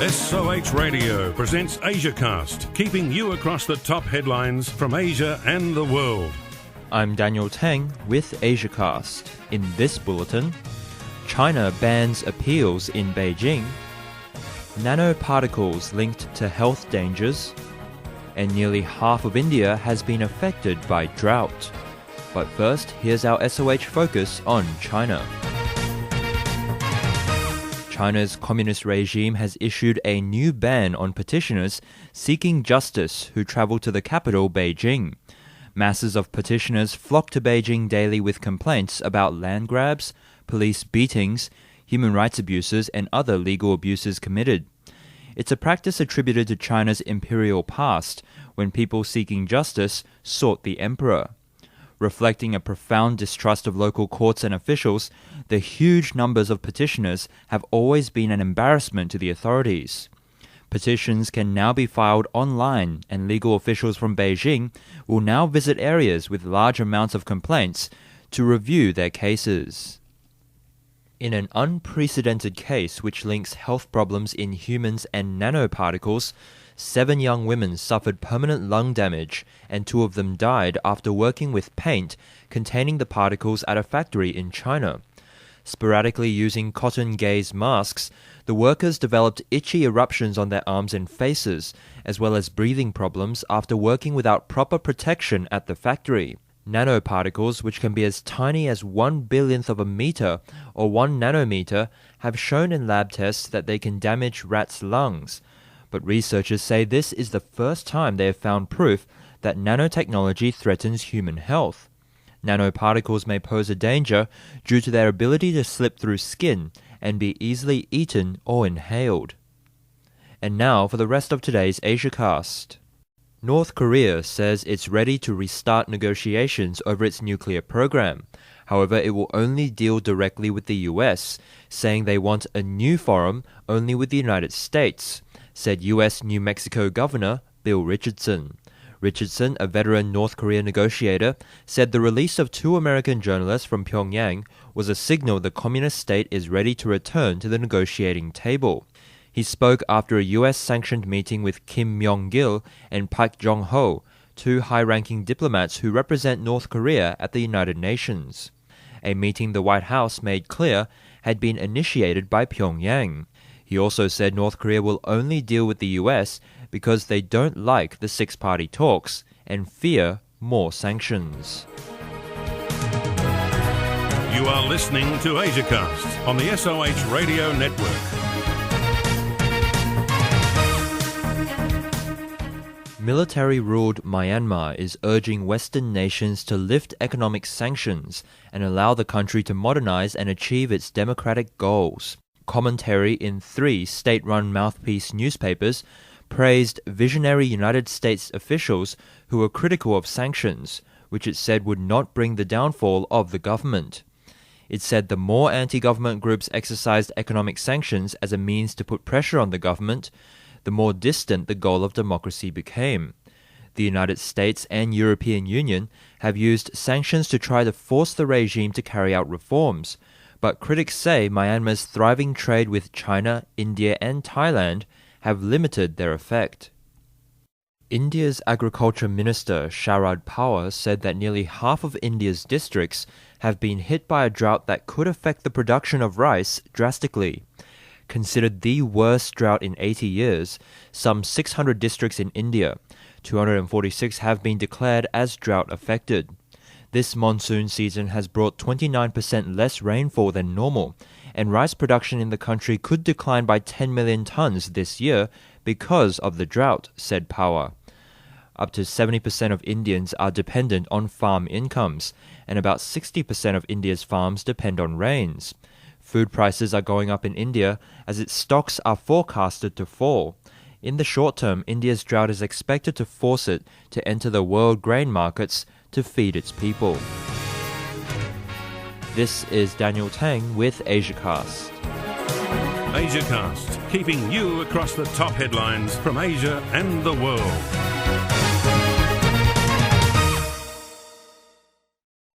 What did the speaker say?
SOH Radio presents AsiaCast, keeping you across the top headlines from Asia and the world. I'm Daniel Tang with AsiaCast. In this bulletin, China bans appeals in Beijing, nanoparticles linked to health dangers, and nearly half of India has been affected by drought. But first, here's our SOH focus on China. China's communist regime has issued a new ban on petitioners seeking justice who travel to the capital, Beijing. Masses of petitioners flock to Beijing daily with complaints about land grabs, police beatings, human rights abuses, and other legal abuses committed. It's a practice attributed to China's imperial past, when people seeking justice sought the emperor. Reflecting a profound distrust of local courts and officials, the huge numbers of petitioners have always been an embarrassment to the authorities. Petitions can now be filed online, and legal officials from Beijing will now visit areas with large amounts of complaints to review their cases. In an unprecedented case which links health problems in humans and nanoparticles, 7 young women suffered permanent lung damage, and 2 of them died after working with paint containing the particles at a factory in China. Sporadically using cotton gaze masks, the workers developed itchy eruptions on their arms and faces, as well as breathing problems after working without proper protection at the factory. Nanoparticles, which can be as tiny as 1/1000th of a meter or 1 nanometer, have shown in lab tests that they can damage rats' lungs. But researchers say this is the first time they have found proof that nanotechnology threatens human health. Nanoparticles may pose a danger due to their ability to slip through skin and be easily eaten or inhaled. And now for the rest of today's AsiaCast. North Korea says it's ready to restart negotiations over its nuclear program. However, it will only deal directly with the US, saying they want a new forum only with the United States, said U.S. New Mexico Governor Bill Richardson. Richardson, a veteran North Korea negotiator, said the release of 2 American journalists from Pyongyang was a signal the communist state is ready to return to the negotiating table. He spoke after a U.S.-sanctioned meeting with Kim Myong-gil and Park Jong-ho, 2 high-ranking diplomats who represent North Korea at the United Nations. A meeting the White House made clear had been initiated by Pyongyang. He also said North Korea will only deal with the US because they don't like the 6-party talks and fear more sanctions. You are listening to AsiaCast on the SOH Radio Network. Military-ruled Myanmar is urging Western nations to lift economic sanctions and allow the country to modernize and achieve its democratic goals. Commentary in 3 state-run mouthpiece newspapers praised visionary United States officials who were critical of sanctions, which it said would not bring the downfall of the government. It said the more anti-government groups exercised economic sanctions as a means to put pressure on the government, the more distant the goal of democracy became. The United States and European Union have used sanctions to try to force the regime to carry out reforms, but critics say Myanmar's thriving trade with China, India, and Thailand have limited their effect. India's Agriculture Minister Sharad Pawar said that nearly half of India's districts have been hit by a drought that could affect the production of rice drastically. Considered the worst drought in 80 years, some 600 districts in India, 246 have been declared as drought-affected. This monsoon season has brought 29% less rainfall than normal, and rice production in the country could decline by 10 million tons this year because of the drought, said Pawar. Up to 70% of Indians are dependent on farm incomes, and about 60% of India's farms depend on rains. Food prices are going up in India as its stocks are forecasted to fall. In the short term, India's drought is expected to force it to enter the world grain markets to feed its people. This is Daniel Tang with AsiaCast. AsiaCast, keeping you across the top headlines from Asia and the world.